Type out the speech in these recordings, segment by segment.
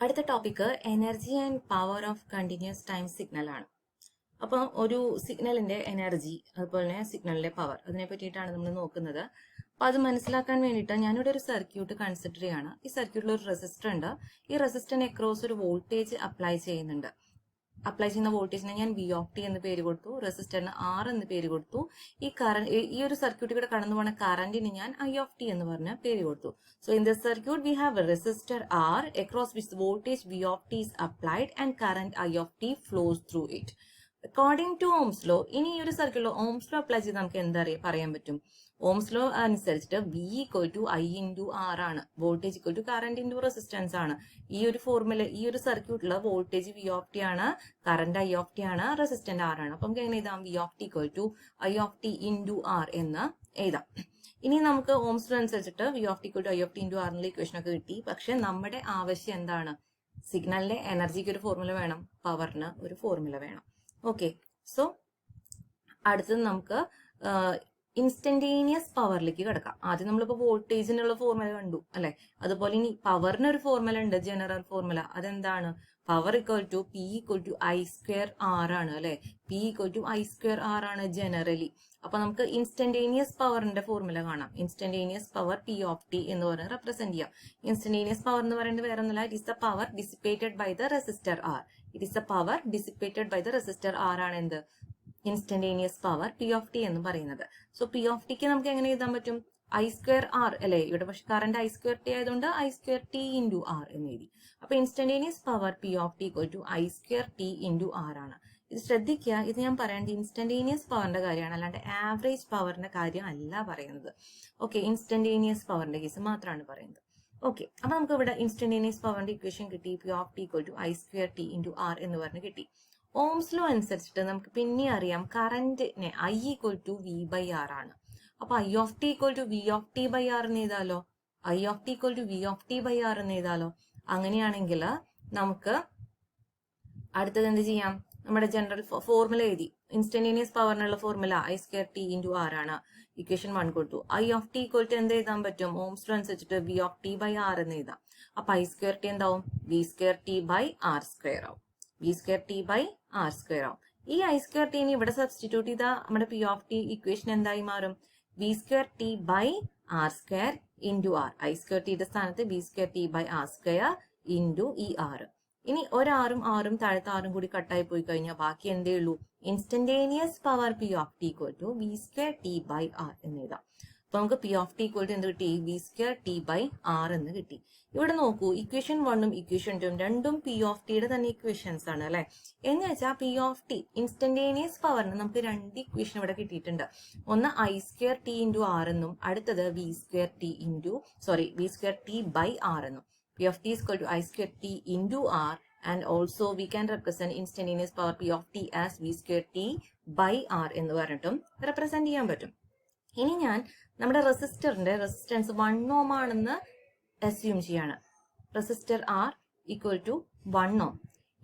അടുത്ത topic energy and power of continuous time signal ആണ്. അപ്പോൾ ഒരു സിഗ്നലിന്റെ എനർജി അതുപോലെ തന്നെ സിഗ്നലിന്റെ പവർ അതിനെ പറ്റിയിട്ടാണ് നമ്മൾ നോക്കുന്നത്. അപ്പൊ അത് മനസ്സിലാക്കാൻ വേണ്ടിയിട്ട് ഞാനിവിടെ ഒരു സർക്യൂട്ട് കൺസിഡർ ചെയ്യാണ്. ഈ സർക്യൂട്ടിൽ ഒരു റെസിസ്റ്റർ ഉണ്ട്. ഈ റെസിസ്റ്ററിന് അക്രോസ് ഒരു വോൾട്ടേജ് അപ്ലൈ ചെയ്യുന്നുണ്ട്. അപ്ലൈ ചെയ്യുന്ന വോൾട്ടേജിനെ ഞാൻ വി ഓഫ് ടി എന്ന് പേര് കൊടുത്തു, റെസിസ്റ്ററിന് ആർ എന്ന് പേര് കൊടുത്തു. ഈ ഒരു സർക്യൂട്ടിൽ കൂടെ കടന്നു പോകുന്ന കറന്റിന് ഞാൻ ഐ ഓഫ് ടി എന്ന് പറഞ്ഞ പേര് കൊടുത്തു. So in the circuit we have a resistor R across which voltage V of T is applied and current I of T flows through it. According to Ohm's law, ഇനി ഈ ഒരു സർക്യൂട്ടിൽ Ohm's law apply ചെയ്ത് നമുക്ക് എന്താ പറയാൻ പറ്റും? Ohm's law അനുസരിച്ചിട്ട് V equal to I into R ആണ്, voltage equal to current into resistance ആണ്. ഈ ഒരു ഫോർമുല, ഈ ഒരു സർക്യൂട്ടിൽ വോൾട്ടേജ് വി ഓഫ് ടി ആണ്, കറന്റ് ഐ ഓഫ് ടി ആണ്, റെസിസ്റ്റന്റ് ആർ ആണ്. അപ്പൊ നമുക്ക് എങ്ങനെ എഴുതാം? V of T equal to I of T into R എന്ന് എഴുതാം. ഇനി നമുക്ക് ഓംസ് ലോ അനുസരിച്ചിട്ട് V of T equal to I of T into ആറിനുള്ള equation ഒക്കെ കിട്ടി. പക്ഷെ നമ്മുടെ ആവശ്യം എന്താണ്? സിഗ്നലിന്റെ എനർജിക്ക് ഒരു ഫോർമുല വേണം, പവറിന് ഒരു ഫോർമുല വേണം. ഓക്കെ, സോ അടുത്തത് നമുക്ക് ഇൻസ്റ്റന്റേനിയസ് പവറിലേക്ക് കിടക്കാം. ആദ്യം നമ്മളിപ്പോൾ വോൾട്ടേജിനുള്ള ഫോർമുല കണ്ടു അല്ലെ, അതുപോലെ ഇനി പവറിന് ഒരു ഫോർമുല ഉണ്ട്, ജനറൽ ഫോർമുല. അതെന്താണ്? Power equal to P equal to I square R ആണ് അല്ലെ. P equal to I square R ആണ് ജനറലി. അപ്പൊ നമുക്ക് ഇൻസ്റ്റന്റേനിയസ് പവറിന്റെ ഫോർമുല കാണാം. Instantaneous power P of T എന്ന് പറഞ്ഞ് റെപ്രസെന്റ് ചെയ്യാം. ഇൻസ്റ്റന്റേനിയസ് പവർ എന്ന് പറയുന്നത് വേറെ ഒന്നുമില്ല, it is the power dissipated by the resistor R. It is the power dissipated by the resistor R ആണ് എന്ത്? Instantaneous power P of T എന്ന് പറയുന്നത്. സോ പി ഓഫ് ടിക്ക് നമുക്ക് എങ്ങനെ എഴുതാൻ പറ്റും? ഐ സ്ക്വയർ ആർ അല്ലെ. ഇവിടെ പക്ഷെ കറന്റ് ഐ സ്ക്വയർ ടി ആയതുകൊണ്ട് I square T into R എന്ന് എഴുതി. അപ്പൊ instantaneous power P of T equal to I square T into R ആണ്. ഇത് ശ്രദ്ധിക്കുക, ഇത് ഞാൻ പറയേണ്ടത് ഇൻസ്റ്റന്റേനിയസ് പവറിന്റെ കാര്യമാണ്, അല്ലാണ്ട് ആവറേജ് പവറിന്റെ കാര്യം അല്ല പറയുന്നത്. ഓക്കെ, ഇൻസ്റ്റന്റേനിയസ് പവറിന്റെ കേസ് മാത്രമാണ് പറയുന്നത്. ഓക്കെ, അപ്പൊ നമുക്ക് ഇവിടെ ഇൻസ്റ്റന്റേനിയസ് പവറിന്റെ ഇക്വേഷൻ കിട്ടി. P of T equal to I square T into R എന്ന് പറഞ്ഞ് കിട്ടി. ഓംസ് ലോ അനുസരിച്ചിട്ട് നമുക്ക് പിന്നെ അറിയാം കറന്റിനെ I equal to V by R ആണ്. അപ്പൊ I of T equal to V of T by R എന്ന് എഴുതാലോ. I of T equal to V of T by R എന്ന് എഴുതാലോ. അങ്ങനെയാണെങ്കിൽ നമുക്ക് അടുത്തത് എന്ത് ചെയ്യാം? നമ്മുടെ ജനറൽ ഫോർമുല എഴുതി. ഇൻസ്റ്റന്റേനിയസ് പവറിനുള്ള formula I square T into R ആണ്. ഇക്വേഷൻ 1 കൊടുത്തു. I of T equal to എന്ത് എഴുതാൻ പറ്റും? ഓംസ് ലോ അനുസരിച്ചിട്ട് V of T by R എന്ന് എഴുതാം. അപ്പൊ ഐ സ്ക്വയർ ടി എന്താവും? V square T by R square ആവും. V square T by R square ആവും. ഈ ഐ സ്ക്വയർ ടിനെ ഇവിടെ സബ്സ്റ്റിറ്റ്യൂട്ട് ചെയ്താൽ നമ്മുടെ പി ഓഫ് ടി ഇക്വേഷൻ എന്തായി മാറും? V square T by R square into R. I square ടിയുടെ സ്ഥാനത്ത് V square T by R square into ഈ ആർ. ഇനി ഒരാറും ആറും താഴത്തെ ആറും കൂടി കട്ടായി പോയി കഴിഞ്ഞാൽ ബാക്കി എന്തേ ഉള്ളൂ? Instantaneous power P of T equal to V square T by R എന്ന് എഴുതാം. അപ്പൊ നമുക്ക് P of T equal to എന്ത് കിട്ടി? V square T by R എന്ന് കിട്ടി. ഇവിടെ നോക്കൂ, ഇക്വേഷൻ 1ഉം ഇക്വേഷൻ 2ഉം രണ്ടും പി ഓഫ് ടിയുടെ തന്നെ ഇക്വേഷൻസ് ആണ് അല്ലെ. എന്ന് വെച്ചാൽ പി ഓഫ് ടി ഇൻസ്റ്റന്റേനിയസ് പവറിന് നമുക്ക് രണ്ട് ഇക്വേഷൻ ഇവിടെ കിട്ടിയിട്ടുണ്ട്. ഒന്ന് I square T into R എന്നും അടുത്തത് V square T by R എന്നും. P of t is equal to I square t into R, and also we can represent instantaneous power P of t as V square t by R എന്ന് പറഞ്ഞിട്ടും represent ചെയ്യാൻ പറ്റും. ഇനി ഞാൻ നമ്മുടെ റെസിസ്റ്ററിന്റെ resistance 1 ഓം ആണെന്ന് അസ്യൂം ചെയ്യാണ്. റെസിസ്റ്റർ R ഈക്വൽ ടു 1 ഓം.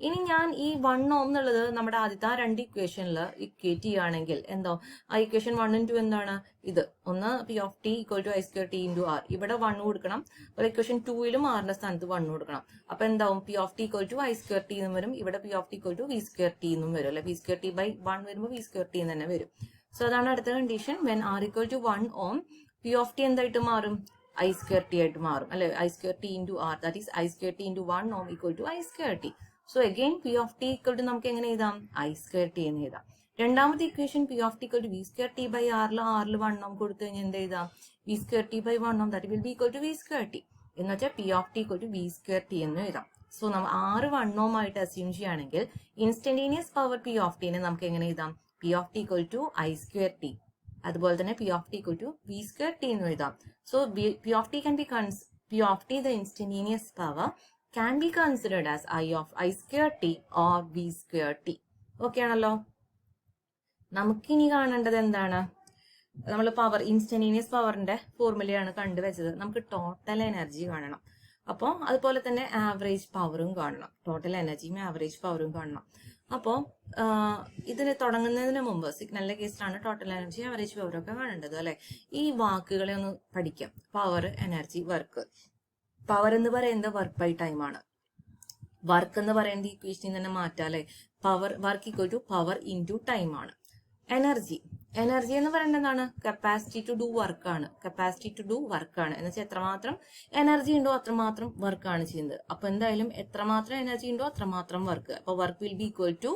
ഇനി ഞാൻ ഈ 1 ഓം എന്നുള്ളത് നമ്മുടെ ആദ്യത്തെ രണ്ട് ഇക്വേഷനിൽ ഇക്വേറ്റ് ചെയ്യുകയാണെങ്കിൽ എന്തോ ആ ഇക്വേഷൻ 1ഉം 2 എന്താണ്? ഇത് ഒന്ന് P of T equal to I square T into R. ഇവിടെ 1 കൊടുക്കണം. അപ്പോൾ ഇക്വേഷൻ 2ലും ആറിന്റെ സ്ഥാനത്ത് 1 കൊടുക്കണം. അപ്പൊ എന്താവും? P of T equal to I square T എന്നും വരും. ഇവിടെ P of T equal to V square T എന്നും വരും അല്ലെ. വി സ്ക്വയർ ടി ബൈ 1 വരുമ്പോൾ വി സ്ക്വയർ ടി തന്നെ വരും. സോ അതാണ് അടുത്ത condition. When R equal to 1 ohm P of T എന്തായിട്ട് മാറും? ഐ സ്ക്വയർ ടി ആയിട്ട് മാറും അല്ലെ. I square T into R, that is I square T into 1 ohm equal to I square T. So again P of T equal to നമുക്ക് എങ്ങനെ എഴുതാം? I square T എന്ന് എഴുതാം. രണ്ടാമത്തെ equation P of T equal to V square T by ആറിൽ 1 ohm കൊടുത്തു കഴിഞ്ഞാൽ എന്ത് എഴുതാം? V square T by 1 ohm, that will be equal to V square T എന്ന് വെച്ചാൽ P of T equal to V square T എന്ന് എഴുതാം. So നമ്മൾ 1 ഓം ആയിട്ട് അസ്യൂം ചെയ്യുകയാണെങ്കിൽ ഇൻസ്റ്റന്റേനിയസ് പവർ പി ഓഫ് ടിനെ നമുക്ക് എങ്ങനെ എഴുതാം? P of T equal to I square T, അതുപോലെ തന്നെ P of T equal to V square T എന്ന് എഴുതാം. So P of T the instantaneous power can be considered as I square t or v square t. Okay ആണല്ലോ. നമുക്കിനി കാണേണ്ടത് എന്താണ്? നമ്മൾ power instantaneous പവറിന്റെ ഫോർമുലയാണ് കണ്ടുവച്ചത്. നമുക്ക് ടോട്ടൽ എനർജി കാണണം. അപ്പോൾ അതുപോലെ തന്നെ ആവറേജ് പവറും കാണണം. ടോട്ടൽ എനർജിയും ആവറേജ് പവറും കാണണം. അപ്പോൾ ഇതിന് തുടങ്ങുന്നതിന് മുമ്പ് സിഗ്നലിന്റെ കേസിലാണ് ടോട്ടൽ എനർജി ആവറേജ് പവറും ഒക്കെ കാണേണ്ടത് അല്ലെ. ഈ വാക്കുകളെ ഒന്ന് പഠിക്കാം. Power, energy, work. പവർ എന്ന് പറയുന്നത് വർക്ക് ബൈ ടൈം ആണ്. വർക്ക് എന്ന് പറയുന്നത് ഇക്വേഷനിൽ തന്നെ മാറ്റാം അല്ലെ. Power work equal to power into time ആണ്. എനർജി എന്ന് പറയുന്നത് എന്താണ്? കപ്പാസിറ്റി ടു ഡു വർക്ക് ആണ്. കപ്പാസിറ്റി ടു ഡു വർക്ക് ആണ് എന്ന് വെച്ചാൽ എത്രമാത്രം എനർജി ഉണ്ടോ അത്രമാത്രം വർക്ക് ആണ് ചെയ്യുന്നത്. അപ്പൊ എന്തായാലും എത്രമാത്രം എനർജി ഉണ്ടോ അത്രമാത്രം വർക്ക്. അപ്പൊ work will be equal to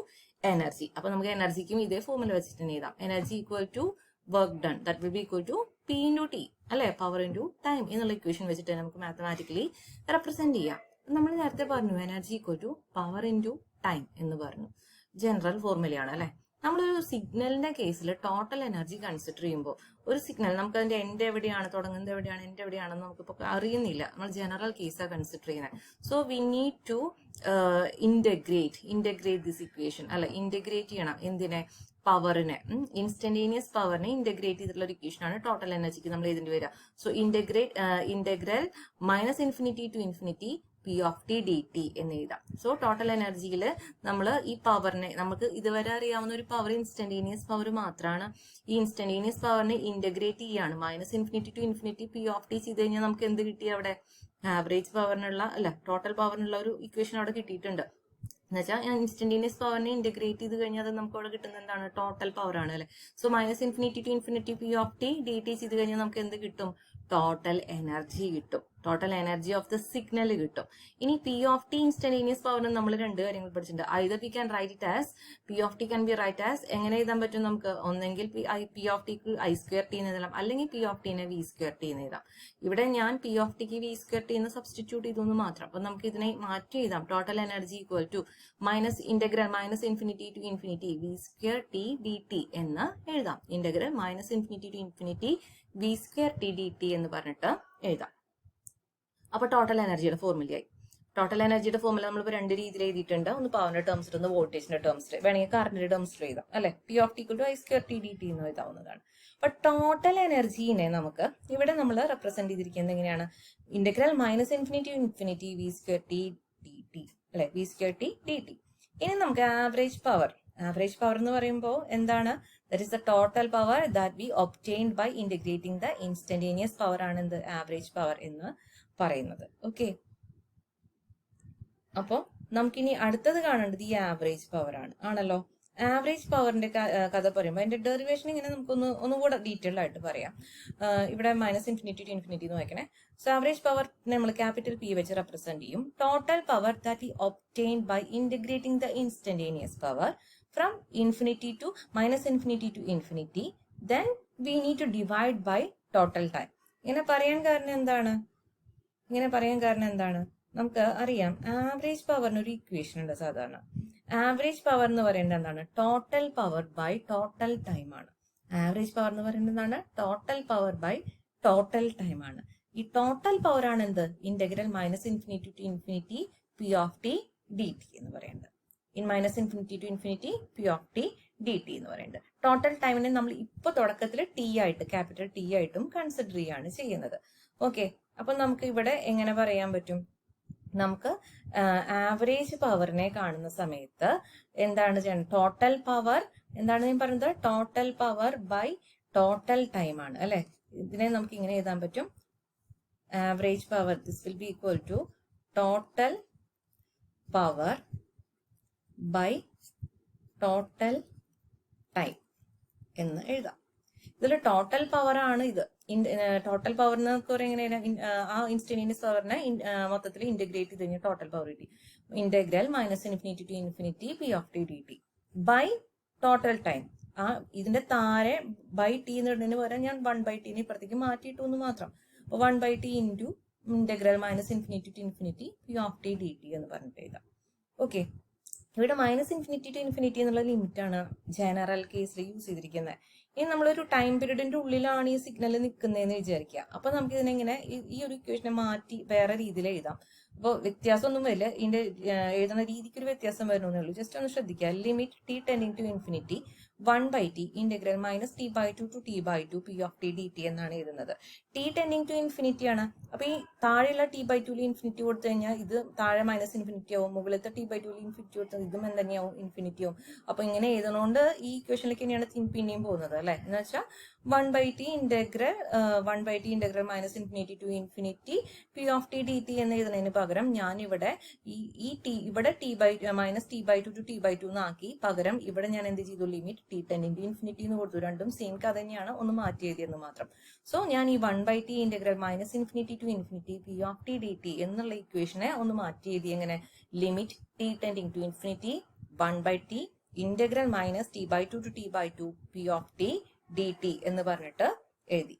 energy. അപ്പൊ നമുക്ക് എനർജിക്കും ഇതേ ഫോർമുല വെച്ചിട്ട് തന്നെ എഴുതാം. Energy equal to work done, that will be equal to P into T അല്ലെ, പവർ ഇൻറ്റു ടൈം എന്നുള്ള ഇക്വേഷൻ വെച്ചിട്ട് നമുക്ക് മാത്തമാറ്റിക്കലി റെപ്രസെന്റ് ചെയ്യാം. നമ്മൾ നേരത്തെ പറഞ്ഞു energy equal to power into time എന്ന് പറഞ്ഞു. ജനറൽ ഫോർമുലയാണ് അല്ലെ. നമ്മളൊരു സിഗ്നലിന്റെ കേസിൽ ടോട്ടൽ എനർജി കൺസിഡർ ചെയ്യുമ്പോൾ ഒരു സിഗ്നൽ നമുക്ക് അതിന്റെ എൻഡ് എവിടെയാണ്, തുടങ്ങുന്നത് എവിടെയാണ്, എൻഡ് എവിടെയാണെന്ന് നമുക്കിപ്പോൾ അറിയുന്നില്ല. നമ്മൾ ജനറൽ കേസാണ് കൺസിഡർ ചെയ്യുന്നത്. So we need to integrate this equation അല്ലെ. ഇന്റഗ്രേറ്റ് ചെയ്യണം എന്തിനെ? പവറിനെ, ഇൻസ്റ്റന്റേനിയസ് പവറിനെ ഇന്റഗ്രേറ്റ് ചെയ്തിട്ടുള്ള ഒരു ഇക്വേഷൻ ആണ് ടോട്ടൽ എനർജിക്ക് നമ്മൾ എഴുതേണ്ടി വരിക. So integral minus infinity to infinity P of T D T എന്ന് എഴുതാം. സോ ടോട്ടൽ എനർജിയിൽ നമ്മൾ ഈ പവറിനെ, നമുക്ക് ഇതുവരെ അറിയാവുന്ന ഒരു പവർ ഇൻസ്റ്റന്റേനിയസ് പവർ മാത്രമാണ്. ഈ ഇൻസ്റ്റന്റേനിയസ് പവറിനെ ഇന്റഗ്രേറ്റ് ചെയ്യാണ്. Minus infinity to infinity P of T ചെയ്ത് കഴിഞ്ഞാൽ നമുക്ക് എന്ത് കിട്ടി? അവിടെ ആവറേജ് പവറിനുള്ള അല്ല ടോട്ടൽ പവറിനുള്ള ഒരു ഇക്വേഷൻ അവിടെ കിട്ടിയിട്ടുണ്ട്. എന്നുവെച്ചാൽ ഇൻസ്റ്റന്റേനിയസ് പവറിനെ ഇന്റഗ്രേറ്റ് ചെയ്ത് കഴിഞ്ഞാൽ അത് നമുക്ക് അവിടെ കിട്ടുന്നത് എന്താണ്? ടോട്ടൽ പവർ ആണ് അല്ലെ. So minus infinity to infinity P of T D T ചെയ്ത് കഴിഞ്ഞാൽ നമുക്ക് എന്ത് കിട്ടും? ടോട്ടൽ എനർജി കിട്ടും. Total energy of the signal കിട്ടും. ഇനി പി ഓഫ് ടി ഇൻസ്റ്റന്റേനിയസ് പവറിന് നമ്മൾ രണ്ട് കാര്യങ്ങൾ പഠിച്ചിട്ടുണ്ട്. Either we can write it as P of T can be write as, എങ്ങനെ എഴുതാൻ പറ്റും നമുക്ക്? ഒന്നെങ്കിൽ പി ഓഫ് ടിക്ക് ഐ സ്ക്വയർ ടി എന്ന് എഴുതാം, അല്ലെങ്കിൽ പി ഓഫ് ടിനെ വി സ്ക്വയർ ടി എന്ന് എഴുതാം. ഇവിടെ ഞാൻ പി ഓഫ് ടിക്ക് വി സ്ക്വയർ ടി എന്ന് സബ്സ്റ്റിറ്റ്യൂട്ട് ചെയ്തു മാത്രം. അപ്പൊ നമുക്ക് ഇതിനെ മാറ്റി എഴുതാം. Total energy equal to minus infinity to infinity V square T D T എന്ന് എഴുതാം. Integral minus infinity to infinity V square T D T എന്ന് പറഞ്ഞിട്ട് എഴുതാം. അപ്പൊ ടോട്ടൽ എനർജിയുടെ ഫോർമുലയായി. ടോട്ടൽ എനർജിയുടെ ഫോർമുല നമ്മളിപ്പോൾ രണ്ട് രീതിയിൽ എഴുതിയിട്ടുണ്ട്. ഒന്ന് പവറിന്റെ ടേംസിൽ, ഒന്ന് വോൾട്ടേജിന്റെ ടേംസിൽ, വേണമെങ്കിൽ കറന്റിന്റെ ടേംസിൽ എഴുതാം അല്ലെ. P of T equal to I square T D T എന്ന് എഴുതാവുന്നതാണ്. അപ്പൊ ടോട്ടൽ എനർജീനെ നമുക്ക് ഇവിടെ നമ്മൾ റെപ്രസെന്റ് ചെയ്തിരിക്കുന്നത് എങ്ങനെയാണ്? Integral minus infinity to infinity V square T D T അല്ലെ, V square T D T. ഇനി നമുക്ക് ആവറേജ് പവർ എന്ന് പറയുമ്പോൾ എന്താണ്? That is the total power that we obtained by integrating the instantaneous power ആണ് എന്ത്? ആവറേജ് പവർ എന്ന് പറയുന്നത്. ഓക്കെ, അപ്പോൾ നമുക്കിനി അടുത്തത് കാണേണ്ടത് ഈ ആവറേജ് പവർ ആണല്ലോ. ആവറേജ് പവറിന്റെ കഥ പറയുമ്പോൾ അതിന്റെ ഡെറിവേഷൻ ഇങ്ങനെ നമുക്കൊന്ന് ഒന്നുകൂടെ ഡീറ്റെയിൽഡ് ആയിട്ട് പറയാം. ഇവിടെ മൈനസ് ഇൻഫിനിറ്റി ടു ഇൻഫിനിറ്റി എന്ന് വായിക്കണേ. സോ ആവറേജ് പവർ നമ്മൾ ക്യാപിറ്റൽ പി വെച്ച് റെപ്രസെന്റ് ചെയ്യും. Total power that we obtained by integrating the instantaneous power from infinity to minus infinity to infinity, then we need to divide by total time. ഇങ്ങനെ പറയാൻ കാരണം എന്താണ്? നമുക്ക് അറിയാം average പവറിന് ഒരു ഇക്വേഷൻ ഉണ്ട് സാധാരണ. ആവറേജ് പവർ എന്ന് പറയുന്നത് എന്താണ്? Total power by total time ആണ്. ആവറേജ് പവർ എന്ന് പറയുന്നത് എന്താണ്? Total power by total time ആണ്. ഈ ടോട്ടൽ പവർ ആണ് എന്ത്? Integral minus infinity to infinity P of T D T എന്ന് പറയുന്നത്. In minus infinity to infinity P of T D T എന്ന് പറയുന്നത്. ടോട്ടൽ ടൈമിനെ നമ്മൾ ഇപ്പോൾ തുടക്കത്തിൽ ടി ആയിട്ട്, ക്യാപിറ്റൽ ടി ആയിട്ടും കൺസിഡർ ചെയ്യാണ് ചെയ്യുന്നത്. ഓക്കെ, അപ്പൊ നമുക്ക് ഇവിടെ എങ്ങനെ പറയാൻ പറ്റും? നമുക്ക് ആവറേജ് പവറിനെ കാണുന്ന സമയത്ത് എന്താണ് ചെയ്യണം? ടോട്ടൽ പവർ എന്താണ് ഞാൻ പറയുന്നത്? Total power by total time ആണ് അല്ലെ. ഇതിനെ നമുക്ക് ഇങ്ങനെ എഴുതാൻ പറ്റും. Average power this will be equal to total power by total time എന്ന് എഴുതാം. ഇതിൽ ടോട്ടൽ പവർ ആണ് ഇത്. ടോട്ടൽ പവർ എന്നൊക്കെ എങ്ങനെയാണ്? ആ ഇൻസ്റ്റന്റേനിയസ് പവറിനെ മൊത്തത്തിൽ ഇന്റഗ്രേറ്റ് ചെയ്ത് കഴിഞ്ഞാൽ ടോട്ടൽ പവർ കിട്ടി. Integral minus infinity to infinity P of T D T by total time. ഇതിന്റെ താരെ ബൈ ടി എന്ന് ഇടുന്നതിന് പകരം ഞാൻ 1/t ഇപ്പുറത്തേക്ക് മാറ്റിയിട്ടു എന്ന് മാത്രം. അപ്പൊ 1/t into integral minus infinity to infinity P of T D T എന്ന് പറഞ്ഞിട്ട് എഴുതാം. ഓക്കെ, ഇവിടെ മൈനസ് ഇൻഫിനിറ്റി ടു ഇൻഫിനിറ്റി എന്നുള്ള ലിമിറ്റ് ആണ് ജനറൽ കേസിൽ യൂസ് ചെയ്തിരിക്കുന്നത്. ഇനി നമ്മളൊരു ടൈം പീരീഡിന്റെ ഉള്ളിലാണ് ഈ സിഗ്നൽ നിൽക്കുന്നതെന്ന് വിചാരിക്കുക. അപ്പൊ നമുക്ക് ഇതിനെങ്ങനെ ഈ ഒരു ഇക്വേഷനെ മാറ്റി വേറെ രീതിയിൽ എഴുതാം. അപ്പോൾ വ്യത്യാസമൊന്നും വരില്ല, ഇതിന്റെ എഴുതുന്ന രീതിക്ക് ഒരു വ്യത്യാസം വരണമെന്നേ ഉള്ളൂ. ജസ്റ്റ് ഒന്ന് ശ്രദ്ധിക്കുക. Limit t tending to infinity 1/t integral minus t/2 to t/2 p of t dt എന്നാണ് എഴുതുന്നത്. t ടെൻഡിങ് ടു ഇൻഫിനിറ്റി ആണ്. അപ്പൊ ഈ താഴെയുള്ള t/2 ഇൻഫിനിറ്റി കൊടുത്തു കഴിഞ്ഞാൽ ഇത് താഴെ മൈനസ് ഇൻഫിനിറ്റി ആവും, മുകളിലത്തെ t/2 ഇൻഫിനിറ്റി കൊടുത്താൽ ഇതും എന്തെങ്കിലും ഇൻഫിനിറ്റി ആവും. അപ്പൊ ഇങ്ങനെ എഴുതുന്നതുകൊണ്ട് ഈ ഇക്വേഷനിലേക്ക് തന്നെയാണ് പിന്നെയും പോകുന്നത് അല്ലെ. എന്ന് വെച്ചാൽ 1/t integral minus infinity to infinity p of t dt എന്ന് എഴുതുന്നതിന് പകരം ഞാൻ ഇവിടെ ഇവിടെ മൈനസ് t/2 ടു t/2 എന്നാക്കി പകരം ഇവിടെ ഞാൻ എന്ത് ചെയ്തു, limit t tending to infinity എന്ന് കൊടുത്തു. രണ്ടും സെയിം കഥ തന്നെയാണ്, ഒന്ന് മാറ്റി എഴുതിയെന്ന് മാത്രം. സോ ഞാൻ ഈ 1/t integral minus infinity to infinity p of t dt എന്നുള്ള ഇക്വേഷനെ ഒന്ന് മാറ്റി എഴുതി. എങ്ങനെ? Limit t tending to infinity 1/t integral minus t/2 to t/2 p of t dt എന്ന് പറഞ്ഞിട്ട് എഴുതി.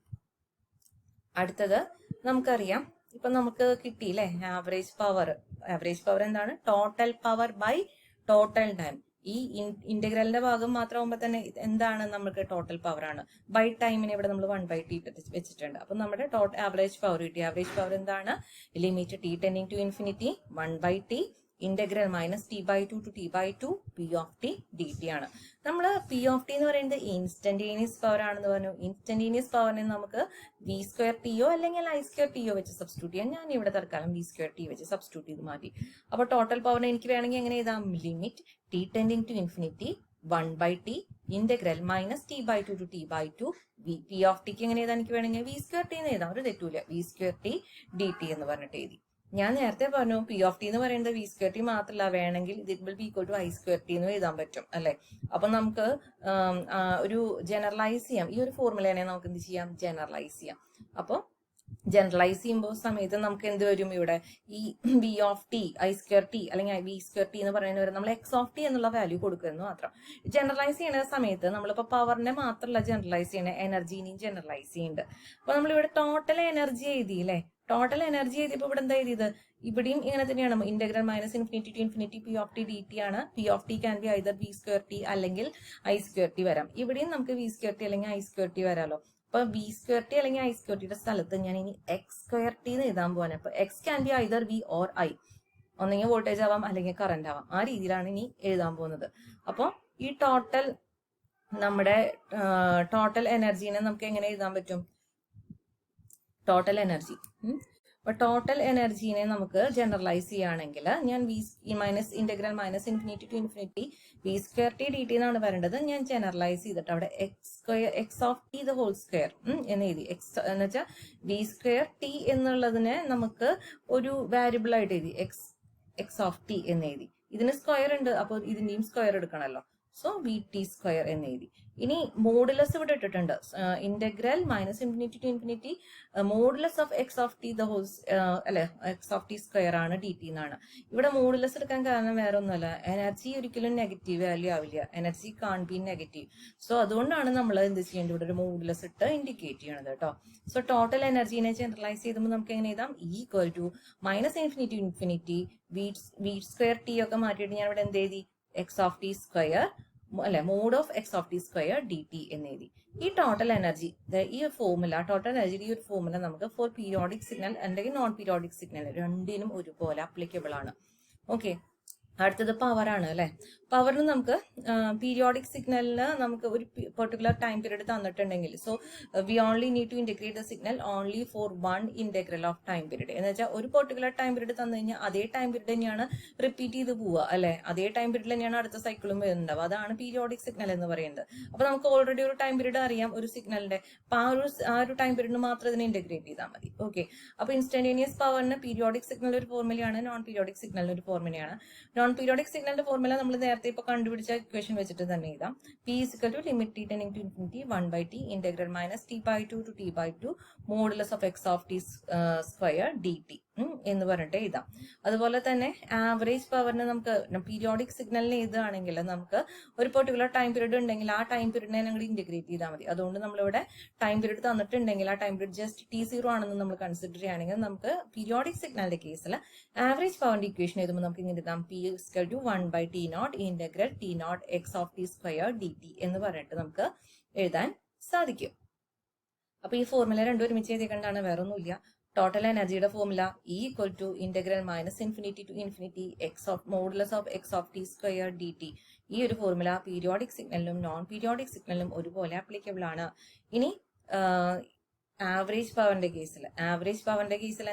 അടുത്തത് നമുക്കറിയാം, ഇപ്പൊ നമുക്ക് കിട്ടിയില്ലേ ആവറേജ് പവർ എന്താണ്? Total power by total time. ഈ ഇന്റഗ്രലിന്റെ ഭാഗം മാത്രമാകുമ്പോൾ തന്നെ എന്താണ്? നമുക്ക് ടോട്ടൽ പവർ ആണ്. ബൈ ടൈമിന് ഇവിടെ നമ്മൾ 1/t വെച്ചിട്ടുണ്ട്. അപ്പൊ നമ്മുടെ ആവറേജ് പവർ കിട്ടി. ആവറേജ് പവർ എന്താണ്? Limit t tending to infinity 1/t integral minus t/2 to t/2 p of t dt ആണ്. നമ്മൾ p ഓഫ് ടി എന്ന് പറയുന്നത് ഇൻസ്റ്റന്റേനിയസ് പവർ ആണെന്ന് പറഞ്ഞു. ഇൻസ്റ്റന്റേനിയസ് പവറിനെ നമുക്ക് v²t അല്ലെങ്കിൽ i²t വെച്ച് സബ്സ്റ്റിറ്റ്യൂട്ട് ചെയ്യാം. ഞാൻ ഇവിടെ തൽക്കാലം v²t വെച്ച് സബ്സ്റ്റിറ്റ്യൂട്ട് ചെയ്ത് മാറ്റി. അപ്പൊ ടോട്ടൽ പവറിനെ എനിക്ക് വേണമെങ്കിൽ എങ്ങനെ എഴുതാം? Limit t tending to infinity 1/t integral minus t/2 to t/2 p of ടിക്ക് എങ്ങനെ എഴുതാൻ എനിക്ക് വേണമെങ്കിൽ v²t എന്ന് എഴുതാം. ഒരു തെറ്റൂല. v²t dt എന്ന് പറഞ്ഞിട്ട് എഴുതി. ഞാൻ നേരത്തെ പറഞ്ഞു p ഓഫ് ടി എന്ന് പറയുന്നത് v²t മാത്രമല്ല, വേണമെങ്കിൽ ഇത് will be equal to i²t എന്ന് എഴുതാൻ പറ്റും അല്ലെ. അപ്പൊ നമുക്ക് ഒരു ജനറലൈസ് ചെയ്യാം. ഈ ഒരു ഫോർമുലേനെ നമുക്ക് എന്ത് ചെയ്യാം? ജനറലൈസ് ചെയ്യാം. അപ്പൊ ജനറലൈസ് ചെയ്യുമ്പോൾ സമയത്ത് നമുക്ക് എന്ത് വരും? ഇവിടെ ഈ v ഓഫ് ടി i²t അല്ലെങ്കിൽ v²t എന്ന് പറയുന്നത് നമ്മൾ x ഓഫ് ടി എന്നുള്ള വാല്യൂ കൊടുക്കുന്നു മാത്രം. ജനറലൈസ് ചെയ്യുന്ന സമയത്ത് നമ്മളിപ്പോ പവറിനെ മാത്രമല്ല ജനറലൈസ് ചെയ്യണേ, എനർജീനെയും ജനറലൈസ് ചെയ്യുന്നുണ്ട്. അപ്പൊ നമ്മളിവിടെ ടോട്ടൽ എനർജി എഴുതിയില്ലേ? ടോട്ടൽ എനർജി എഴുതിയപ്പോൾ ഇവിടെ എന്താ എഴുതിയത്? ഇവിടെയും ഇങ്ങനെ തന്നെയാണ്. Integral minus infinity to infinity p of t dt ആണ്. p of T can be either v²t അല്ലെങ്കിൽ i²t വരാം. ഇവിടെയും നമുക്ക് v²t അല്ലെങ്കിൽ i²t വരാലോ. അപ്പൊ v²t അല്ലെങ്കിൽ i²tയുടെ സ്ഥലത്ത് ഞാൻ ഇനി x²t എന്ന് എഴുതാൻ പോവാണ്. അപ്പൊ x can be either v or i. ഒന്നെങ്കിൽ വോൾട്ടേജ് ആവാം അല്ലെങ്കിൽ കറന്റ് ആവാം. ആ രീതിയിലാണ് ഇനി എഴുതാൻ പോകുന്നത്. അപ്പൊ ഈ നമ്മുടെ ടോട്ടൽ എനർജീനെ നമുക്ക് എങ്ങനെ എഴുതാൻ പറ്റും? Total energy. അപ്പൊ ടോട്ടൽ എനർജീനെ നമുക്ക് ജനറലൈസ് ചെയ്യുകയാണെങ്കിൽ ഞാൻ minus integral minus infinity to infinity v²t dt എന്നാണ് വരേണ്ടത്. ഞാൻ ജനറലൈസ് ചെയ്തിട്ട് അവിടെ x of T the whole square എന്ന് എഴുതി. എക്സ് എന്ന് വെച്ചാൽ v²t എന്നുള്ളതിനെ നമുക്ക് ഒരു വാരിയബിൾ ആയിട്ട് എഴുതി. എക്സ് ഓഫ് ടി എന്ന് എഴുതി. ഇതിന് സ്ക്വയർ ഉണ്ട്, അപ്പോൾ ഇതിന്റെയും സ്ക്വയർ എടുക്കണമല്ലോ. സോ vt² എന്ന് എഴുതി. ഇനി മോഡുലസ് ഇവിടെ ഇട്ടിട്ടുണ്ട്. Integral minus infinity to infinity modulus of x of T the whole അല്ലെ എക്സ് ഓഫ് ടി സ്ക്വയർ ആണ് dt എന്നാണ്. ഇവിടെ മോഡുലസ് എടുക്കാൻ കാരണം വേറെ ഒന്നുമല്ല, എനർജി ഒരിക്കലും നെഗറ്റീവ് വാല്യൂ ആവില്ല. എനർജി കാൺ ബി നെഗറ്റീവ്. സോ അതുകൊണ്ടാണ് നമ്മൾ എന്ത് ചെയ്യേണ്ടത്? ഇവിടെ ഒരു മോഡുലസ് ഇട്ട് ഇൻഡിക്കേറ്റ് ചെയ്യണത് കേട്ടോ. സോ ടോട്ടൽ എനർജീനെ ജനറലൈസ് ചെയ്യുമ്പോൾ നമുക്ക് എങ്ങനെ എഴുതാം? Equal to minus infinity to infinity v²t ഒക്കെ മാറ്റിയിട്ട് ഞാൻ ഇവിടെ എന്ത് എഴുതി? എക്സ് ഓഫ് ടി സ്ക്വയർ അല്ലെ mod of x of t square dt എന്ന് എഴുതി. ഈ ടോട്ടൽ എനർജി ഈ ഫോർമുല, ടോട്ടൽ എനർജിയുടെ ഈ ഒരു ഫോർമുല നമുക്ക് ഫോർ പീരിയോഡിക് സിഗ്നൽ അല്ലെങ്കിൽ നോൺ പീരിയോഡിക് സിഗ്നൽ രണ്ടിനും ഒരുപോലെ അപ്ലിക്കബിൾ ആണ്. ഓക്കെ, അടുത്തത് പവർ ആണ് അല്ലെ. പവറിന് നമുക്ക് പീരിയോഡിക് സിഗ്നലിന് നമുക്ക് ഒരു പെർട്ടിക്കുലർ ടൈം പീരീഡ് തന്നിട്ടുണ്ടെങ്കിൽ so we only need to integrate the signal only for one integral of time period. എന്ന് വെച്ചാൽ ഒരു പെർട്ടിക്കുലർ ടൈം പീരീഡ് തന്നു കഴിഞ്ഞാൽ അതേ ടൈം പീരീഡ് തന്നെയാണ് റിപ്പീറ്റ് ചെയ്ത് പോവുക അല്ലെ. അതേ ടൈം പീരീഡിൽ തന്നെയാണ് അടുത്ത സൈക്കിളും വരുന്നുണ്ടാവുക. അതാണ് പീരിയോഡിക് സിഗ്നൽ എന്ന് പറയുന്നത്. അപ്പൊ നമുക്ക് ഓൾറെഡി ഒരു ടൈം പീരീഡ് അറിയാം ഒരു സിഗ്നലിന്റെ. അപ്പൊ ആ ഒരു ടൈം പീരീഡിന് മാത്രം ഇതിനെ ഇന്റഗ്രേറ്റ് ചെയ്താൽ മതി. ഓക്കെ, അപ്പൊ ഇൻസ്റ്റന്റേനിയസ് പവറിന് പീരിയോഡിക് സിഗ്നൽ ഒരു ഫോർമുലയാണ്, നോൺ പീരിയോഡിക് സിഗ്നലിന് ഒരു ഫോർമുലയാണ്. നോൺ പീരിയോഡിക് സിഗ്നലിന്റെ ഫോർമുല നമ്മൾ നേരത്തെ ഇപ്പൊ കണ്ടുപിടിച്ച ഇക്വേഷൻ വെച്ചിട്ട് തന്നെ എഴുതാം. p equal to limit t tending to infinity 1/t integral minus t/2 to t/2 modulus of x of t square dt എന്ന് പറഞ്ഞിട്ട് എഴുതാം. അതുപോലെ തന്നെ ആവറേജ് പവറിന് നമുക്ക് പീരിയോഡിക് സിഗ്നലിന് എഴുതുകയാണെങ്കിൽ നമുക്ക് ഒരു പെർട്ടിക്കുലർ ടൈം പീരീഡ് ഉണ്ടെങ്കിൽ ആ ടൈം പീരീഡിനെ ഞങ്ങൾ ഇന്റഗ്രേറ്റ് ചെയ്താൽ മതി. അതുകൊണ്ട് നമ്മളിവിടെ ടൈം പീരീഡ് തന്നിട്ടുണ്ടെങ്കിൽ ആ ടൈം പീരീഡ് ജസ്റ്റ് t0 ആണെന്ന് നമ്മൾ കൺസിഡർ ചെയ്യുകയാണെങ്കിൽ നമുക്ക് പീരിയോഡിക് സിഗ്നലിന്റെ കേസിൽ ആവറേജ് പവറിന്റെ ഇക്വേഷൻ എഴുതുമ്പോൾ നമുക്ക് ഇങ്ങനെ എഴുതാം. p equal to 1/t0 integral t0 x of t square dt എന്ന് പറഞ്ഞിട്ട് നമുക്ക് എഴുതാൻ സാധിക്കും. അപ്പൊ ഈ ഫോർമുല രണ്ടും ഒരുമിച്ച് എഴുതിയേണ്ടതാണ്, വേറെ ഒന്നുമില്ല. ടോട്ടൽ എനർജിയുടെ formula e equal to integral minus infinity to infinity x of modulus of x of t square d t. ഈ ഒരു ഫോർമുല പീരിയോഡിക് സിഗ്നലിനും നോൺ പീരിയോഡിക് സിഗ്നലിനും ഒരുപോലെ ആപ്ലിക്കബിൾ ആണ്. ഇനി ആവറേജ് പവറിന്റെ കേസിൽ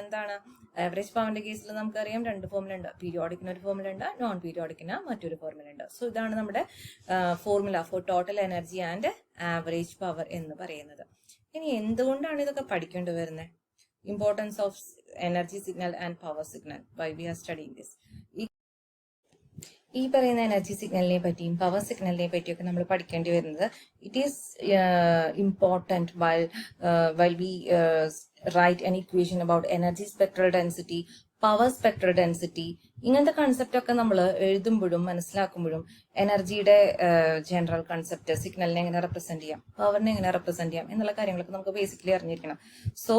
എന്താണ്? ആവറേജ് പവറിന്റെ കേസിൽ നമുക്കറിയാം രണ്ട് ഫോർമുല ഉണ്ട്. പീരിയോഡിക്കിന് ഒരു ഫോർമുല ഉണ്ട്, നോൺ പീരിയോഡിക്കിന് മറ്റൊരു ഫോർമുല ഉണ്ട്. സോ ഇതാണ് നമ്മുടെ formula for total energy and average power എന്ന് പറയുന്നത്. ഇനി എന്തുകൊണ്ടാണ് ഇതൊക്കെ പഠിക്കേണ്ടി വരുന്നത്? Importance of energy signal and power signal, why we are studying this. ഈ പറയുന്ന എനർജി സിഗ്നലിനെ പറ്റിയും പവർ സിഗ്നലിനെ പറ്റിയൊക്കെ നമ്മൾ പഠിക്കേണ്ടി വരുന്നത് it is important while we write an equation about energy spectral density, power spectral density, ഇങ്ങനത്തെ കൺസെപ്റ്റ് ഒക്കെ നമ്മൾ എഴുതുമ്പോഴും മനസ്സിലാക്കുമ്പോഴും എനർജിയുടെ ജനറൽ കൺസെപ്റ്റ്, സിഗ്നലിനെ എങ്ങനെ റെപ്രസെന്റ് ചെയ്യാം, പവറിനെ എങ്ങനെ റെപ്രസെന്റ് ചെയ്യാം എന്നുള്ള കാര്യങ്ങളൊക്കെ നമുക്ക് ബേസിക്കലി അറിഞ്ഞിരിക്കണം. സോ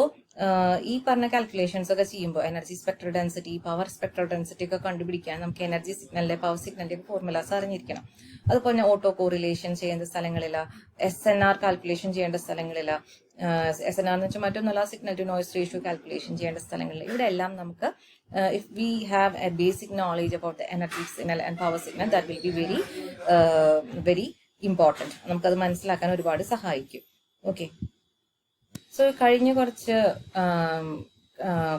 ഈ പറഞ്ഞ കാൽക്കുലേഷൻസ് ഒക്കെ ചെയ്യുമ്പോൾ energy spectral density, power spectral density ഒക്കെ കണ്ടുപിടിക്കാൻ നമുക്ക് എനർജി സിഗ്നലിന്റെ പവർ സിഗ്നലിന്റെ ഫോർമുലാസ് അറിഞ്ഞിരിക്കണം. അതുപോലെ ഓട്ടോ കോറിലേഷൻ ചെയ്യേണ്ട സ്ഥലങ്ങളില്ല, SNR കാൽക്കുലേഷൻ ചെയ്യേണ്ട സ്ഥലങ്ങളില്ല, SNR എന്ന് വെച്ചാൽ മറ്റൊന്നല്ല signal to noise ratio calculation ചെയ്യേണ്ട സ്ഥലങ്ങളിൽ ഇവിടെ എല്ലാം നമുക്ക് if we have a basic knowledge about the energy signal and power signal, that will be very important. നമുക്കത് മനസ്സിലാക്കാൻ ഒരുപാട് സഹായിക്കും. ഓക്കെ, സോ കഴിഞ്ഞ കുറച്ച്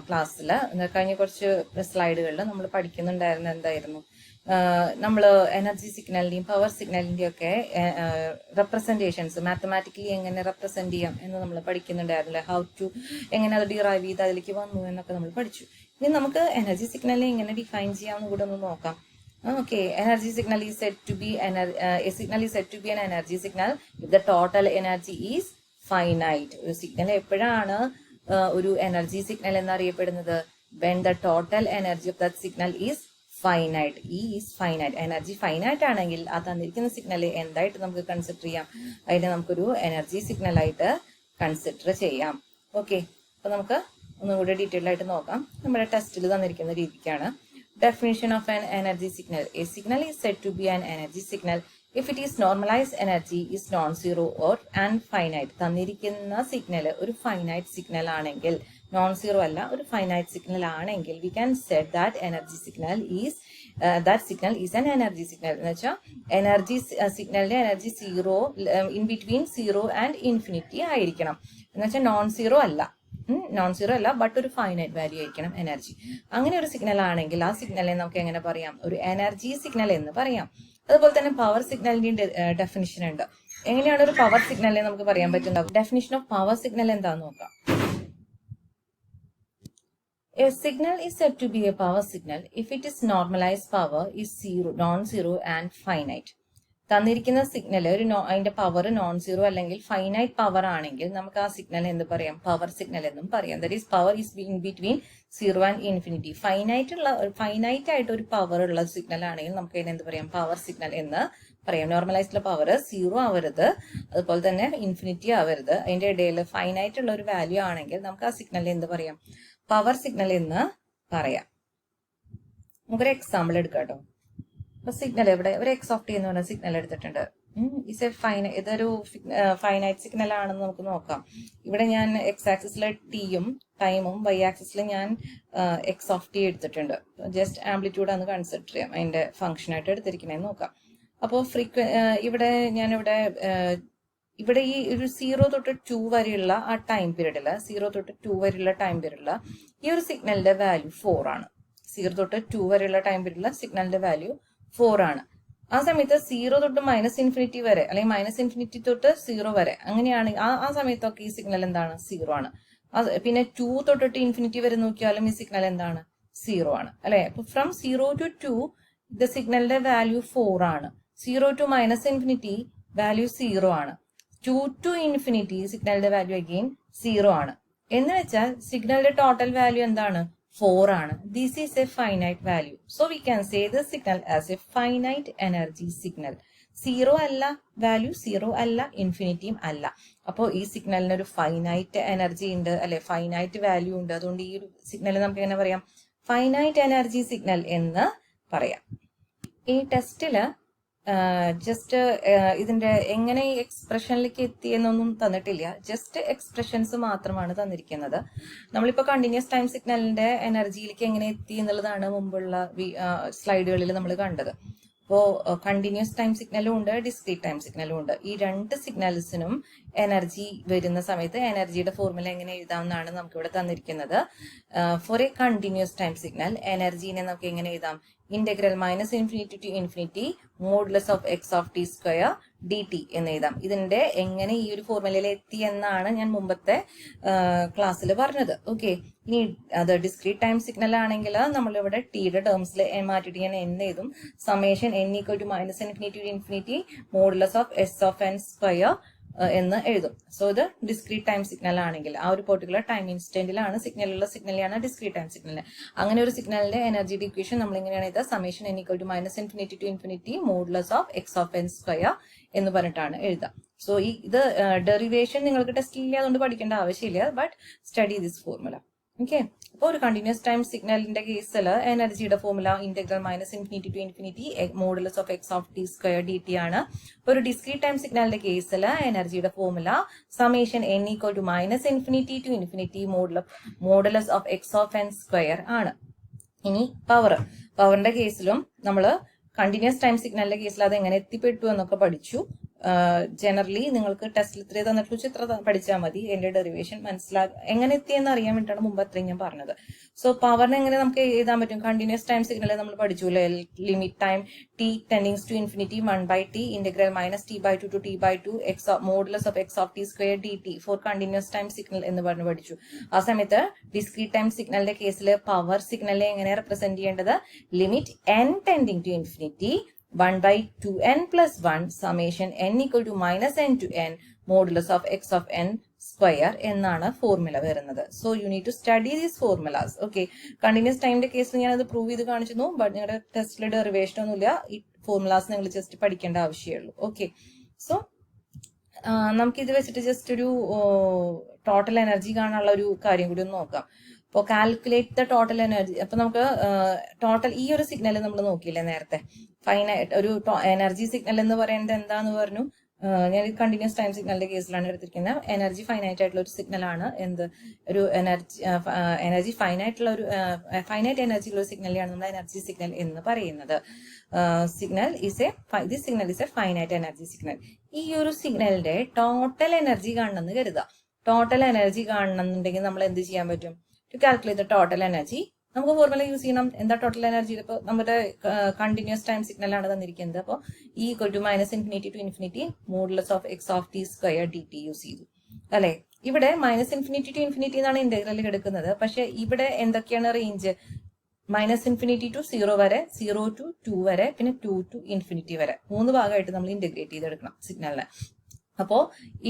ക്ലാസ്സിൽ കഴിഞ്ഞ കുറച്ച് സ്ലൈഡുകളിൽ നമ്മൾ പഠിക്കുന്നുണ്ടായിരുന്ന എന്തായിരുന്നു? നമ്മൾ എനർജി സിഗ്നലിന്റെയും പവർ സിഗ്നലിന്റെയും ഒക്കെ റെപ്രസെന്റേഷൻസ് മാത്തമാറ്റിക്കലി എങ്ങനെ റെപ്രസെന്റ് ചെയ്യാം എന്ന് നമ്മൾ പഠിക്കുന്നുണ്ടായിരുന്നില്ല. ഹൗ ടു എങ്ങനെ അത് ഡിറൈവ് ചെയ്ത് അതിലേക്ക് വന്നു എന്നൊക്കെ നമ്മൾ പഠിച്ചു. ഇനി നമുക്ക് എനർജി സിഗ്നലിനെ എങ്ങനെ ഡിഫൈൻ ചെയ്യാമെന്ന് കൂടെ ഒന്ന് നോക്കാം. Okay, energy signal is said to be a signal is said to be an energy signal if the total energy is finite. ഒരു സിഗ്നൽ എപ്പോഴാണ് ഒരു എനർജി സിഗ്നൽ എന്നറിയപ്പെടുന്നത്? when the total energy of that signal is finite. ഈ is finite. Energy finite ആണെങ്കിൽ ആ തന്നിരിക്കുന്ന signal എന്തായിട്ട് നമുക്ക് കൺസിഡർ ചെയ്യാം? അതിനെ നമുക്കൊരു എനർജി സിഗ്നൽ ആയിട്ട് കൺസിഡർ ചെയ്യാം. ഓക്കെ, അപ്പൊ നമുക്ക് ഒന്നുകൂടി ഡീറ്റെയിൽ ആയിട്ട് നോക്കാം. നമ്മുടെ ടെസ്റ്റിൽ തന്നിരിക്കുന്ന രീതിക്കാണ്. Definition of an energy signal. A signal is said to be an energy signal if it is normalized energy is non-zero or unfinite. തന്നിരിക്കുന്ന സിഗ്നൽ ഒരു ഫൈനൈറ്റ് സിഗ്നൽ ആണെങ്കിൽ, നോൺ സീറോ അല്ല, ഒരു ഫൈനൈറ്റ് സിഗ്നൽ ആണെങ്കിൽ we can set that energy signal is that signal is an energy signal. എന്ന് വെച്ചാൽ energy സിഗ്നലിന്റെ energy zero, in between zero and infinity ആയിരിക്കണം. എന്ന് വെച്ചാൽ നോൺ സീറോ അല്ല ബട്ട് ഒരു ഫൈനൈറ്റ് വാല്യൂ ആയിരിക്കണം എനർജി. അങ്ങനെ ഒരു സിഗ്നൽ ആണെങ്കിൽ ആ സിഗ്നലിനെ നമുക്ക് എങ്ങനെ പറയാം? ഒരു എനർജി സിഗ്നൽ എന്ന് പറയാം. അതുപോലെ തന്നെ പവർ സിഗ്നലിന്റെ ഡെഫിനിഷൻ ഉണ്ട്. എങ്ങനെയാണ് ഒരു പവർ സിഗ്നലിനെ നമുക്ക് പറയാൻ പറ്റുന്നത്? ഡെഫിനിഷൻ ഓഫ് പവർ സിഗ്നൽ എന്താന്ന് നോക്കാം. A signal is said to be a power signal if it is normalized power is non-zero and finite. തന്നിരിക്കുന്ന സിഗ്നൽ അതിന്റെ പവർ നോൺ സീറോ അല്ലെങ്കിൽ ഫൈനൈറ്റ് പവർ ആണെങ്കിൽ നമുക്ക് ആ സിഗ്നൽ എന്ത് പറയാം? പവർ സിഗ്നൽ എന്നും പറയാം. That is power is in between zero and infinity. Finite ആയിട്ട് ഒരു പവർ ഉള്ള സിഗ്നൽ ആണെങ്കിൽ നമുക്ക് അതിന് എന്ത് പറയാം? പവർ സിഗ്നൽ എന്ന് പറയാം. നോർമലൈസ്ഡ് പവർ സീറോ ആവരുത്, അതുപോലെ തന്നെ ഇൻഫിനിറ്റി ആവരുത്. അതിന്റെ ഇടയിൽ ഫൈനൈറ്റ് ഉള്ള ഒരു വാല്യൂ ആണെങ്കിൽ നമുക്ക് ആ സിഗ്നലിന് എന്ത് പറയാം? പവർ സിഗ്നൽ എന്ന് പറയാം. നമുക്കൊരു എക്സാമ്പിൾ എടുക്കാം കേട്ടോ. അപ്പൊ സിഗ്നൽ ഇവിടെ ഒരു എക്സ് ഓഫ് ടി എന്ന് പറഞ്ഞ സിഗ്നൽ എടുത്തിട്ടുണ്ട്. ഇതൊരു ഫൈനൈറ്റ് സിഗ്നൽ ആണെന്ന് നമുക്ക് നോക്കാം. ഇവിടെ ഞാൻ എക്സ് ആക്സിസിലെ ടിയും ടൈമും, വൈ ആക്സിസിൽ ഞാൻ എക്സ് ഓഫ് ടി എടുത്തിട്ടുണ്ട്. ജസ്റ്റ് ആംപ്ലിറ്റ്യൂഡ് ആണ് കൺസിഡർ ചെയ്യാം അതിന്റെ ഫംഗ്ഷൻ ആയിട്ട് എടുത്തിരിക്കണേന്ന് നോക്കാം. അപ്പോൾ ഇവിടെ ഈ ഒരു 0 തൊട്ട് 2 വരെയുള്ള ആ ടൈം പീരീഡില്, 0 തൊട്ട് 2 വരെയുള്ള ടൈം പീരീഡില് ഈ ഒരു സിഗ്നലിന്റെ വാല്യൂ 4 ആണ്. 0 തൊട്ട് 2 വരെയുള്ള ടൈം പീരീഡില് സിഗ്നലിന്റെ വാല്യൂ 4 ആണ്. ആ സമയത്ത് 0 തൊട്ട് മൈനസ് ഇൻഫിനിറ്റി വരെ അല്ലെങ്കിൽ മൈനസ് ഇൻഫിനിറ്റി തൊട്ട് 0 വരെ അങ്ങനെയാണ്. ആ സമയത്തൊക്കെ ഈ സിഗ്നൽ എന്താണ്? 0 ആണ്. പിന്നെ 2 തൊട്ടിട്ട് ഇൻഫിനിറ്റി വരെ നോക്കിയാലും ഈ സിഗ്നൽ എന്താണ്? 0 ആണ് അല്ലെ. അപ്പൊ ഫ്രം 0 to 2 ഇത് സിഗ്നലിന്റെ വാല്യൂ 4 ആണ്. 0 to മൈനസ് ഇൻഫിനിറ്റി വാല്യൂ 0 ആണ്. 2 to ഇൻഫിനിറ്റി സിഗ്നലിന്റെ വാല്യൂ അഗെയിൻ 0 ആണ്. എന്ന് വെച്ചാൽ സിഗ്നലിന്റെ ടോട്ടൽ വാല്യൂ എന്താണ്? 4 ആണ്. This is A finite value. So we can say the signal as A finite energy signal. 0 അല്ല വാല്യൂ, 0 അല്ല ഇൻഫിനിറ്റിയും അല്ല. അപ്പോൾ ഈ സിഗ്നലിന് ഒരു ഫൈനൈറ്റ് എനർജി ഉണ്ട് അല്ലെ, ഫൈനൈറ്റ് വാല്യൂ ഉണ്ട്. അതുകൊണ്ട് ഈ ഒരു സിഗ്നൽ നമുക്ക് എങ്ങനെ പറയാം? ഫൈനൈറ്റ് എനർജി സിഗ്നൽ എന്ന് പറയാം. ഈ ടെസ്റ്റില് ജസ്റ്റ് ഇതിന്റെ എങ്ങനെ ഈ എക്സ്പ്രഷനിലേക്ക് എത്തി എന്നൊന്നും തന്നിട്ടില്ല. ജസ്റ്റ് എക്സ്പ്രഷൻസ് മാത്രമാണ് തന്നിരിക്കുന്നത്. നമ്മളിപ്പോ കണ്ടിന്യൂസ് ടൈം സിഗ്നലിന്റെ എനർജിയിലേക്ക് എങ്ങനെ എത്തി എന്നുള്ളതാണ് മുമ്പുള്ള സ്ലൈഡുകളിൽ നമ്മൾ കണ്ടത്. അപ്പോൾ കണ്ടിന്യൂസ് ടൈം സിഗ്നലും ഉണ്ട്, ഡിസ്ക്രീറ്റ് ടൈം സിഗ്നലും ഉണ്ട്. ഈ രണ്ട് സിഗ്നൽസിനും എനർജി വരുന്ന സമയത്ത് എനർജിയുടെ ഫോർമുല എങ്ങനെ എഴുതാമെന്നാണ് നമുക്ക് ഇവിടെ തന്നിരിക്കുന്നത്. For a continuous time signal എനർജിനെ നമുക്ക് എങ്ങനെ എഴുതാം? Integral -∞ to ∞ modulus of x of t square dt എന്ന് എഴുതാം. ഇതിന്റെ എങ്ങനെ ഈ ഒരു ഫോർമുലയിൽ എത്തി എന്നാണ് ഞാൻ മുമ്പത്തെ ക്ലാസ്സിൽ പറഞ്ഞത്. ഓക്കെ, ഇനി അത് ഡിസ്ക്രീറ്റ് ടൈം സിഗ്നൽ ആണെങ്കിൽ നമ്മളിവിടെ ടിയുടെ ടേംസിൽ മാറ്റിയിട്ട് ഞാൻ n എഴുതും. Summation n = -∞ to ∞ modulus of s of n square എന്ന് എഴുതും. സോ ഇത് ഡിസ്ക്രീറ്റ് ടൈം സിഗ്നൽ ആണെങ്കിൽ ആ ഒരു പെർട്ടിക്കുലർ ടൈം ഇൻസ്റ്റന്റിലാണ് സിഗ്നലുള്ള സിഗ്നലാണ് ഡിസ്ക്രീറ്റ് ടൈം സിഗ്നൽ. അങ്ങനെ ഒരു സിഗ്നലിന്റെ എനർജിയുടെ ഇക്വേഷൻ നമ്മൾ എങ്ങനെയാണ് ഇത് summation n = -∞ to ∞ modulus of x of n square എന്ന് പറഞ്ഞിട്ടാണ് എഴുതാം. സോ ഇത് ഡെറിവേഷൻ നിങ്ങൾക്ക് ടെസ്റ്റിൽ ഇല്ല, അതുകൊണ്ട് പഠിക്കേണ്ട ആവശ്യമില്ല. But study this formula. Okay, അപ്പോൾ ഒരു കണ്ടിന്യൂസ് ടൈം സിഗ്നലിന്റെ കേസിൽ എനർജിയുടെ formula integral -∞ to ∞ modulus of x of t square dt ആണ്. ഒരു ഡിസ്ക്രീറ്റ് ടൈം സിഗ്നലിന്റെ കേസിൽ എനർജിയുടെ formula summation n = -∞ to ∞ modulus of x of n square ആണ്. ഇനി പവറിന്റെ കേസിലും നമ്മൾ കണ്ടിന്യൂസ് ടൈം സിഗ്നലിന്റെ കേസിൽ അത് എങ്ങനെ എത്തിപ്പെട്ടു എന്നൊക്കെ പഠിച്ചു. ജനറലി നിങ്ങൾക്ക് ടെസ്റ്റിൽ ഇത്രേ തന്നിട്ടുള്ള ചിത്രം പഠിച്ചാൽ മതി. എന്റെ ഡെറിവേഷൻ എങ്ങനെ എത്തിയെന്ന് അറിയാൻ വേണ്ടിയിട്ടാണ് മുമ്പ് അത്രയും ഞാൻ പറഞ്ഞത്. സോ പവറിനെ എങ്ങനെ നമുക്ക് എഴുതാൻ പറ്റും? കണ്ടിന്യൂസ് ടൈം സിഗ്നൽ നമ്മൾ പഠിച്ചു, limit time t tendings to infinity 1/t integral -t/2 to t/2 modulus of x of t square dt for continuous time signal എന്ന് പറഞ്ഞ് പഠിച്ചു. ആ സമയത്ത് ഡിസ്ക്രീറ്റ് ടൈം സിഗ്നലിന്റെ കേസിൽ പവർ സിഗ്നലിനെ എങ്ങനെ റെപ്രസെന്റ് ചെയ്യേണ്ടത്? Limit n tending to infinity 1/2n + 1 summation n = -n to n modulus of x of n square എന്നാണ് ഫോർമുല വരുന്നത്. So you need to study these formulas. Okay, continuous ടൈമിന്റെ കേസിൽ ഞാൻ അത് പ്രൂവ് ചെയ്ത് കാണിച്ചിരുന്നു. ബട്ട് നിങ്ങളുടെ ടെസ്റ്റിൽ ഡെറിവേഷൻ ഒന്നുമില്ല. ഈ ഫോർമുലാസ് നിങ്ങൾ ജസ്റ്റ് പഠിക്കേണ്ട ആവശ്യമുള്ളൂ. ഓക്കെ, സോ നമുക്ക് ഇത് വെച്ചിട്ട് ജസ്റ്റ് ഒരു ടോട്ടൽ എനർജി കാണാനുള്ള ഒരു കാര്യം കൂടി ഒന്ന് നോക്കാം. അപ്പോൾ കാൽക്കുലേറ്റ് ദ ടോട്ടൽ എനർജി. അപ്പൊ നമുക്ക് ടോട്ടൽ ഈ ഒരു സിഗ്നൽ നമ്മൾ നോക്കിയില്ലേ നേരത്തെ, ഫൈനൈറ്റ് ഒരു എനർജി സിഗ്നൽ എന്ന് പറയുന്നത് എന്താന്ന് പറഞ്ഞു. ഞാൻ കണ്ടിന്യൂസ് ടൈം സിഗ്നലിന്റെ കേസിലാണ് എടുത്തിരിക്കുന്നത്. എനർജി ഫൈനൈറ്റ് ആയിട്ടുള്ള ഒരു സിഗ്നൽ ആണ്. ഒരു എനർജി ഫൈനൈറ്റ് എനർജി ഉള്ള ഒരു സിഗ്നലിലാണ് നമ്മൾ എനർജി സിഗ്നൽ എന്ന് പറയുന്നത്. Signal is A finite energy signal. ഈ ഒരു സിഗ്നലിന്റെ ടോട്ടൽ എനർജി കാണണമെന്ന് കരുതാം. ടോട്ടൽ എനർജി കാണണമെന്നുണ്ടെങ്കിൽ നമ്മൾ എന്ത് ചെയ്യാൻ പറ്റും? To calculate the total energy നമുക്ക് ഫോർമുല യൂസ് ചെയ്യണം. എന്താ ടോട്ടൽ എനർജി? ഇപ്പോൾ നമ്മുടെ കണ്ടിന്യൂസ് ടൈം സിഗ്നൽ ആണ് തന്നിരിക്കുന്നത്. അപ്പോൾ E = -∞ to ∞ modulus of x of t square dt use ചെയ്തു അല്ലെ. ഇവിടെ -∞ to ∞ എന്നാണ് ഇന്റഗ്രൽ എടുക്കുന്നത്. പക്ഷെ ഇവിടെ എന്തൊക്കെയാണ് റേഞ്ച്? -∞ to 0 വരെ, 0 to 2 വരെ, പിന്നെ 2 to ∞ വരെ. 3 ഭാഗമായിട്ട് നമ്മൾ ഇന്റഗ്രേറ്റ് ചെയ്തെടുക്കണം സിഗ്നലിനെ. അപ്പോ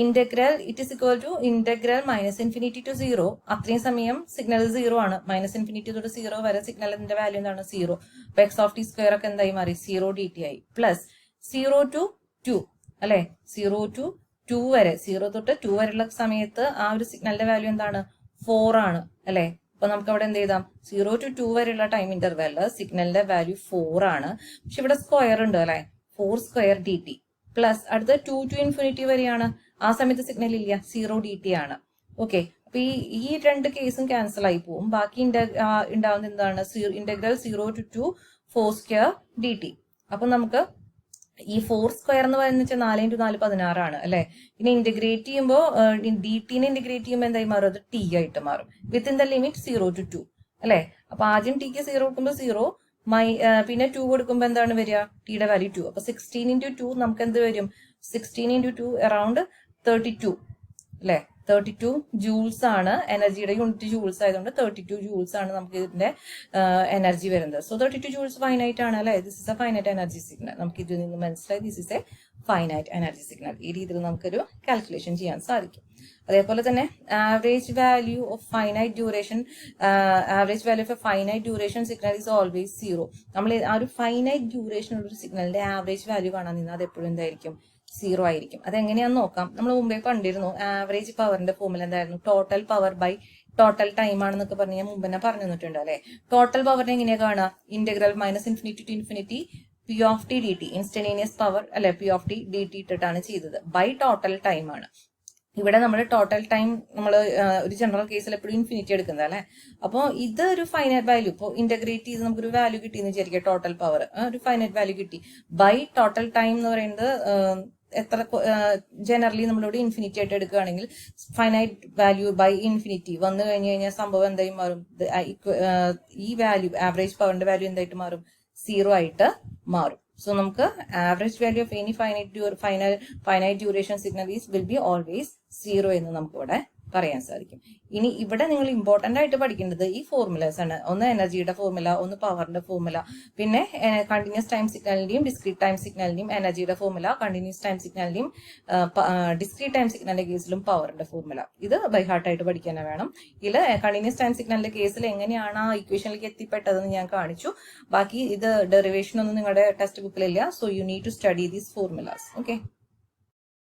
integral it is equal to integral -∞ to 0. അത്രയും സമയം സിഗ്നൽ 0 ആണ്. -∞ തൊട്ട് 0 വരെ സിഗ്നലിന്റെ വാല്യൂ എന്താണ്? 0. അപ്പൊ x ഓഫ് t സ്ക്വയർ ഒക്കെ എന്തായി മാറി? 0 dt ആയി. പ്ലസ് 0 to 2 അല്ലെ, 0 to 2 വരെ, 0 തൊട്ട് 2 വരെയുള്ള സമയത്ത് ആ ഒരു സിഗ്നലിന്റെ വാല്യൂ എന്താണ്? 4 ആണ് അല്ലെ. അപ്പൊ നമുക്ക് അവിടെ എന്ത് ചെയ്താം? 0 to 2 വരെയുള്ള ടൈം ഇന്റർവെല് സിഗ്നലിന്റെ വാല്യൂ 4 ആണ്. പക്ഷെ ഇവിടെ സ്ക്വയർ ഉണ്ട് അല്ലെ, 4 സ്ക്വയർ dt. പ്ലസ് അടുത്ത 2 to ∞ വരെയാണ്. ആ സമയത്ത് സിഗ്നൽ ഇല്ല, 0 dt ആണ്. ഓക്കെ, അപ്പൊ ഈ രണ്ട് കേസും ക്യാൻസൽ ആയി പോവും. ബാക്കി ഉണ്ടാവുന്ന എന്താണ്? Integral 0 to 2 4 square dt. അപ്പൊ നമുക്ക് ഈ 4 സ്ക്വയർ എന്ന് പറയുന്നത് 4 × 4 16 ആണ് അല്ലെ. പിന്നെ ഇന്റഗ്രേറ്റ് ചെയ്യുമ്പോൾ ഡിടിനെ ഇന്റഗ്രേറ്റ് ചെയ്യുമ്പോൾ എന്തായി മാറും? അത് ടി ആയിട്ട് മാറും. വിത്തിൻ ദ ലിമിറ്റ് 0 to 2 അല്ലെ. അപ്പൊ ആദ്യം ടിക്ക് 0 കൊടുക്കുമ്പോൾ 0, പിന്നെ 2 കൊടുക്കുമ്പോൾ എന്താണ് വരിക? ടിയുടെ വാല്യൂ 2. അപ്പൊ 16 × 2 നമുക്ക് എന്ത് വരും? 16 × 2 അറൌണ്ട് 32 അല്ലെ. 32 ജൂൾസ് ആണ്. എനർജിയുടെ യൂണിറ്റ് ജൂൾസ് ആയതുകൊണ്ട് 32 ജൂൾസ് ആണ് നമുക്ക് ഇതിന്റെ എനർജി വരുന്നത്. സോ 32 ജൂൾസ് ഫൈനൈറ്റ് ആണ് അല്ലെ. This is A finite energy signal. നമുക്ക് ഇതിൽ നിന്ന് മനസ്സിലായി this is A finite energy signal. ഈ രീതിയിൽ നമുക്കൊരു കാൽക്കുലേഷൻ ചെയ്യാൻ സാധിക്കും. അതേപോലെ തന്നെ average value of finite duration, average value of A finite duration signal is always 0. നമ്മൾ ആ ഒരു ഫൈനൈറ്റ് ഡ്യൂറേഷൻ ഉള്ള ഒരു സിഗ്നലിന്റെ ആവറേജ് വാല്യൂ കാണാൻ നിന്നാൽ അത് എപ്പോഴും എന്തായിരിക്കും? 0 ആയിരിക്കും. അതെങ്ങനെയാന്ന് നോക്കാം. നമ്മൾ മുമ്പേ കണ്ടിരുന്നു ആവറേജ് പവറിന്റെ ഫോർമുല എന്തായിരുന്നു? Total power by total time ആണെന്നൊക്കെ പറഞ്ഞ് ഞാൻ മുമ്പ് തന്നെ പറഞ്ഞു തന്നിട്ടുണ്ട് അല്ലെ. ടോട്ടൽ പവറിനെ എങ്ങനെയാ കാണുക? Integral -∞ to ∞ P of T D T instantaneous power അല്ലെ P of T D T ഇട്ടിട്ടാണ് ചെയ്തത്. ബൈ ടോട്ടൽ ടൈം ആണ്. ഇവിടെ നമ്മൾ ടോട്ടൽ ടൈം നമ്മൾ ഒരു ജനറൽ കേസിൽ എപ്പോഴും ഇൻഫിനിറ്റി എടുക്കുന്നത് അല്ലെ. അപ്പോൾ ഇത് ഒരു ഫൈനൈറ്റ് വാല്യൂ ഇപ്പോൾ ഇന്റഗ്രേറ്റ് ചെയ്ത് നമുക്കൊരു വാല്യൂ കിട്ടി എന്ന് വിചാരിക്കുക, ടോട്ടൽ പവർ ഒരു ഫൈനൈറ്റ് വാല്യൂ കിട്ടി. ബൈ ടോട്ടൽ ടൈം എന്ന് പറയുന്നത് എത്ര ജനറലി നമ്മളിവിടെ ഇൻഫിനിറ്റി ആയിട്ട് എടുക്കുകയാണെങ്കിൽ ഫൈനൈറ്റ് വാല്യൂ ബൈ ഇൻഫിനിറ്റി വന്നു കഴിഞ്ഞു കഴിഞ്ഞാൽ സംഭവം എന്തായി മാറും? ഈ വാല്യൂ ആവറേജ് പവറിന്റെ വാല്യൂ എന്തായിട്ട് മാറും? 0 ആയിട്ട് മാറും. So നമുക്ക് average value of any finite duration signal will be always 0 എന്ന് നമുക്ക് ഇവിടെ പറയാൻ സാധിക്കും. ഇനി ഇവിടെ നിങ്ങൾ ഇമ്പോർട്ടന്റ് ആയിട്ട് പഠിക്കേണ്ടത് ഈ ഫോർമുലാസ് ആണ്. ഒന്ന് എനർജിയുടെ ഫോർമുല, ഒന്ന് പവറിന്റെ ഫോർമുല, പിന്നെ കണ്ടിന്യൂസ് ടൈം സിഗ്നലിന്റെയും ഡിസ്ക്രീറ്റ് ടൈം സിഗ്നലിന്റെയും എനർജിയുടെ ഫോർമുല, കണ്ടിന്യൂസ് ടൈം സിഗ്നലിന്റെയും ഡിസ്ക്രീറ്റ് ടൈം സിഗ്നലിന്റെ കേസിലും പവറിന്റെ ഫോർമുല. ഇത് ബൈ ഹാർട്ട് ആയിട്ട് പഠിക്കാൻ വേണം. ഇതിൽ കണ്ടിന്യൂസ് ടൈം സിഗ്നലിന്റെ കേസിൽ എങ്ങനെയാണ് ആ ഇക്വേഷനിലേക്ക് എത്തിപ്പെട്ടതെന്ന് ഞാൻ കാണിച്ചു. ബാക്കി ഇത് ഡെറിവേഷൻ ഒന്നും നിങ്ങളുടെ ടെക്സ്റ്റ് ബുക്കിലില്ല. So you need to study these formulas. Okay.